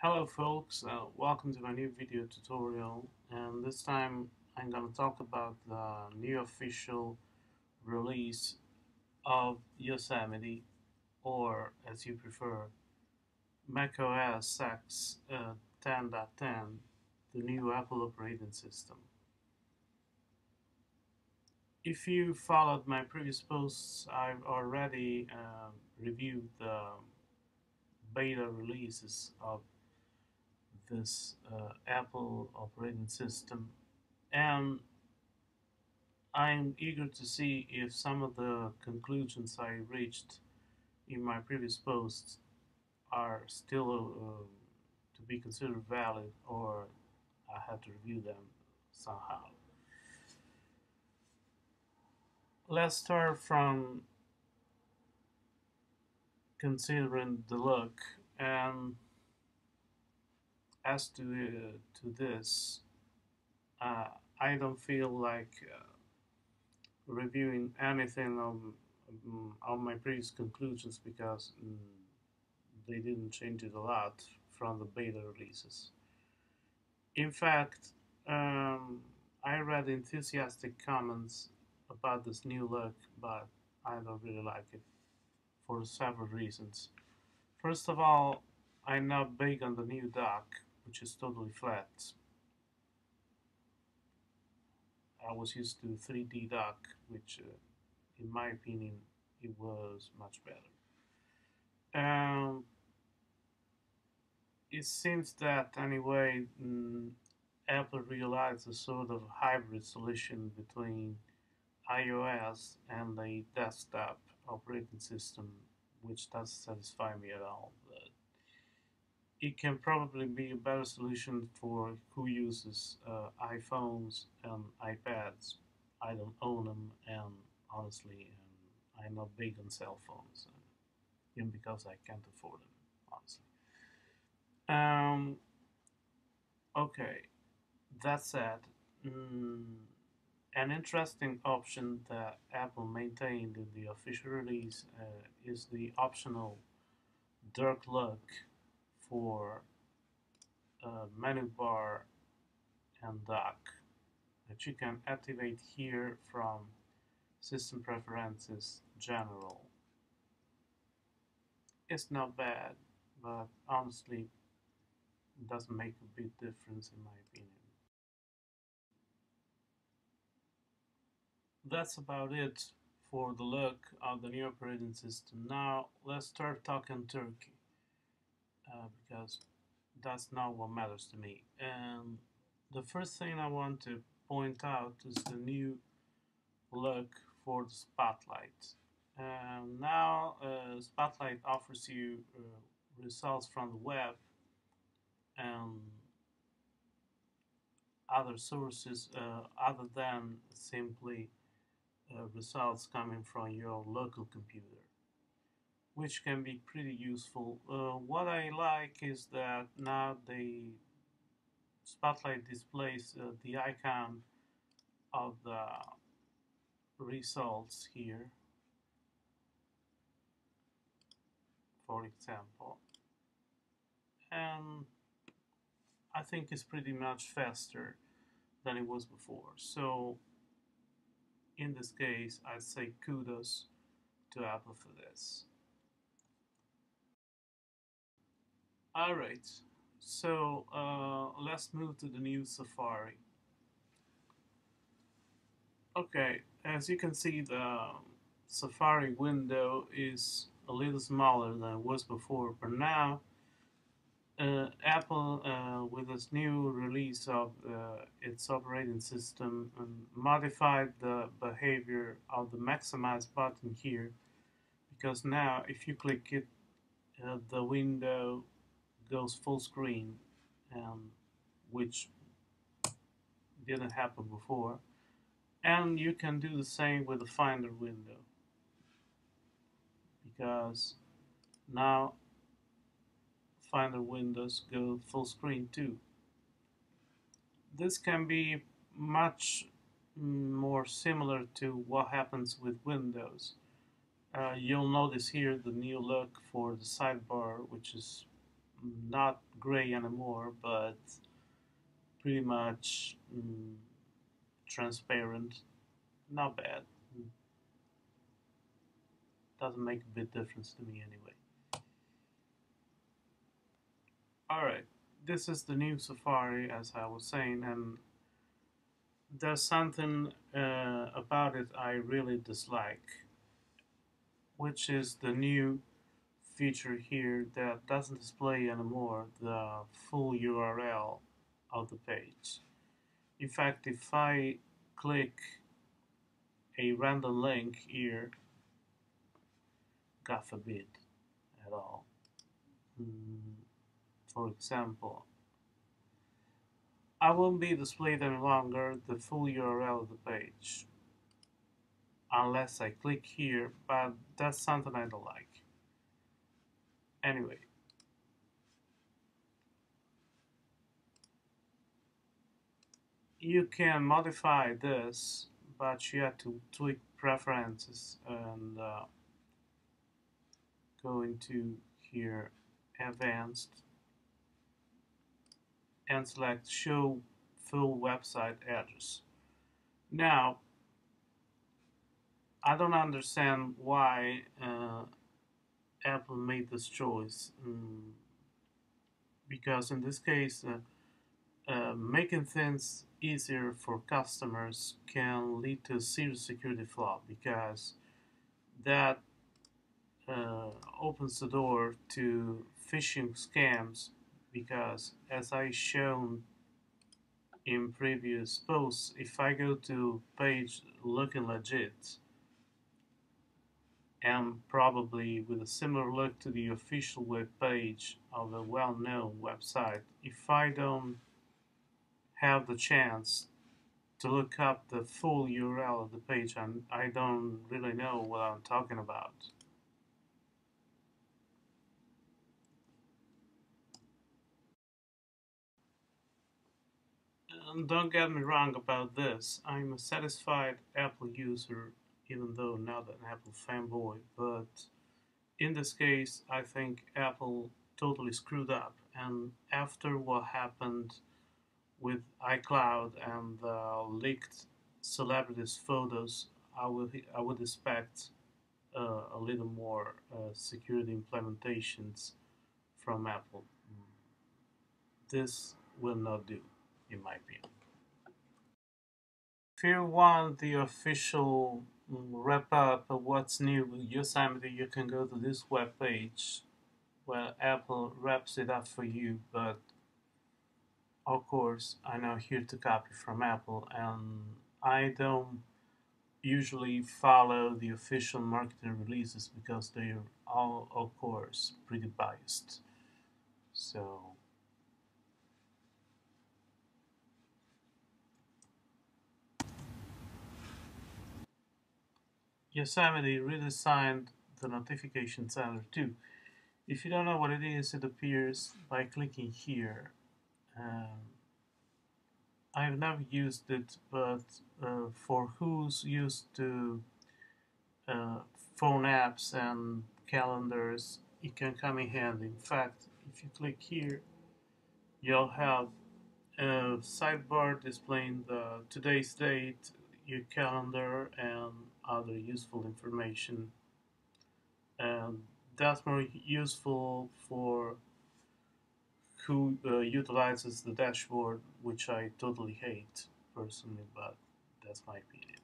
Hello folks, welcome to my new video tutorial, and this time I'm going to talk about the new official release of Yosemite, or as you prefer, MacOsX 10.10, the new Apple operating system. If you followed my previous posts, I've already reviewed the beta releases of this Apple operating system, and I'm eager to see if some of the conclusions I reached in my previous posts are still to be considered valid, or I have to review them somehow. Let's start from considering the look, and as to this, uh, I don't feel like reviewing anything on my previous conclusions because they didn't change it a lot from the beta releases. In fact, I read enthusiastic comments about this new look, but I don't really like it for several reasons. First of all, I'm not big on the new dock, which is totally flat. I was used to 3D dock, which, in my opinion, it was much better. Um, it seems that anyway, Apple realized a sort of hybrid solution between iOS and a desktop operating system, which doesn't satisfy me at all. But it can probably be a better solution for who uses iPhones and iPads. I don't own them, and honestly, I'm not big on cell phones, even because I can't afford them, honestly. Um, okay, that said, mm, an interesting option that Apple maintained in the official release is the optional dark look for menu bar and dock that you can activate here from System Preferences General. It's not bad, but honestly, it doesn't make a big difference in my opinion. That's about it for the look of the new operating system. Now let's start talking Turkey, because that's not what matters to me. And the first thing I want to point out is the new look for the Spotlight. Now, Spotlight offers you results from the web and other sources other than simply results coming from your local computer, which can be pretty useful. What I like is that now the Spotlight displays the icon of the results here, for example, and I think it's pretty much faster than it was before. So in this case, I'd say kudos to Apple for this. Alright, so let's move to the new Safari. Okay, as you can see, the Safari window is a little smaller than it was before, but now Apple, with its new release of its operating system, modified the behavior of the maximize button here, because now if you click it, the window goes full screen, which didn't happen before. And you can do the same with the Finder window, because now Finder windows go full screen too. This can be much more similar to what happens with Windows. You'll notice here the new look for the sidebar, which is not gray anymore, but pretty much transparent. Not bad. Doesn't make a big difference to me anyway. Alright, this is the new Safari, as I was saying, and there's something about it I really dislike, which is the new feature here that doesn't display anymore the full URL of the page. In fact, if I click a random link here, God forbid at all, for example, I won't be displayed any longer the full URL of the page unless I click here, but that's something I don't like. Anyway, you can modify this, but you have to tweak preferences and go into here, advanced, and select show full website address. Now, I don't understand why Apple made this choice, because in this case, making things easier for customers can lead to a serious security flaw, because that opens the door to phishing scams, because as I shown in previous posts, if I go to page looking legit and probably with a similar look to the official web page of a well-known website, if I don't have the chance to look up the full URL of the page, and I don't really know what I'm talking about. And don't get me wrong about this. I'm a satisfied Apple user, even though not an Apple fanboy. But in this case, I think Apple totally screwed up. And after what happened with iCloud and leaked celebrities' photos, I would expect a little more security implementations from Apple. This will not do, in my opinion. If you want the official wrap up of what's new with Yosemite, you can go to this web page where Apple wraps it up for you. But of course, I'm not here to copy from Apple, and I don't usually follow the official marketing releases because they're all, of course, pretty biased. So, Yosemite redesigned the notification center too. If you don't know what it is, it appears by clicking here. Um, I've never used it, but for who's used to uh, phone apps and calendars, it can come in handy. In fact, if you click here, you'll have a sidebar displaying the today's date, your calendar, and other useful information. And that's more useful for who utilizes the dashboard, which I totally hate personally, but that's my opinion.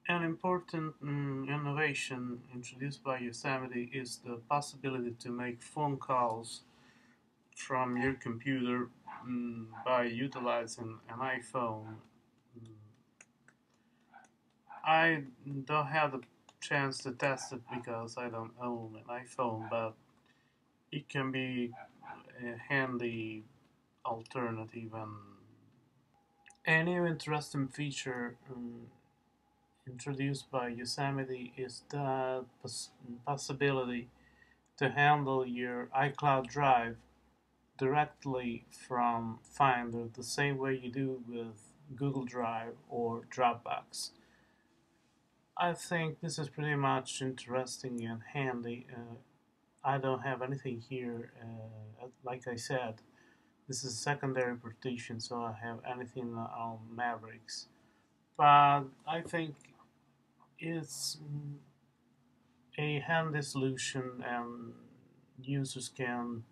An important innovation introduced by Yosemite is the possibility to make phone calls from your computer by utilizing an iPhone. Mm, I don't have the chance to test it because I don't own an iPhone, but it can be a handy alternative. And a new interesting feature introduced by Yosemite is the possibility to handle your iCloud Drive directly from Finder, the same way you do with Google Drive or Dropbox. I think this is pretty much interesting and handy. I don't have anything here. Like I said, this is a secondary partition, so I have anything on Mavericks. But I think it's a handy solution, and users can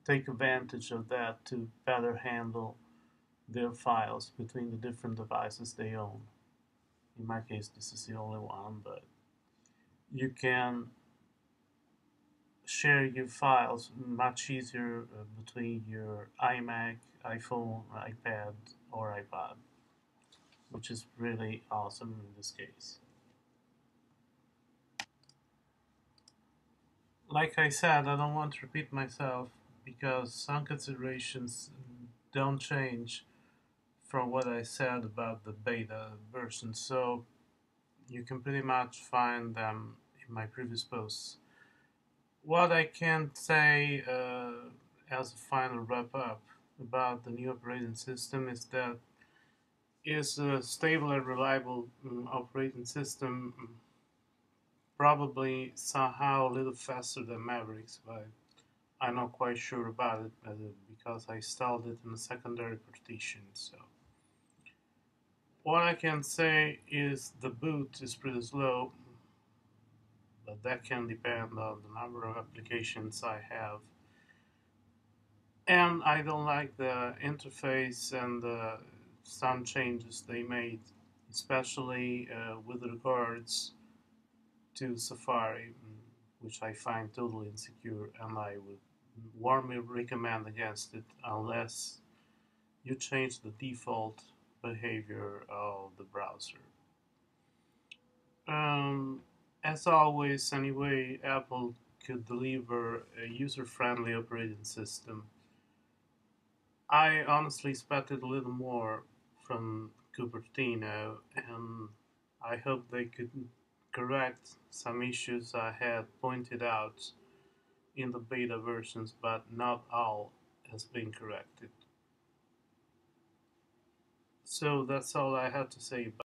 take advantage of that to better handle their files between the different devices they own. In my case, this is the only one, but you can share your files much easier between your iMac, iPhone, iPad, or iPod, which is really awesome in this case. Like I said, I don't want to repeat myself because some considerations don't change from what I said about the beta version, so you can pretty much find them in my previous posts. What I can say as a final wrap up about the new operating system is that it's a stable and reliable operating system, probably somehow a little faster than Mavericks, but I'm not quite sure about it because I installed it in a secondary partition. So what I can say is the boot is pretty slow, but that can depend on the number of applications I have. And I don't like the interface and some changes they made, especially with regards to Safari, which I find totally insecure, and I would warmly recommend against it unless you change the default behavior of the browser. Um, as always, anyway, Apple could deliver a user-friendly operating system. I honestly expected a little more from Cupertino, and I hope they could correct some issues I had pointed out in the beta versions, but not all has been corrected. So that's all I had to say about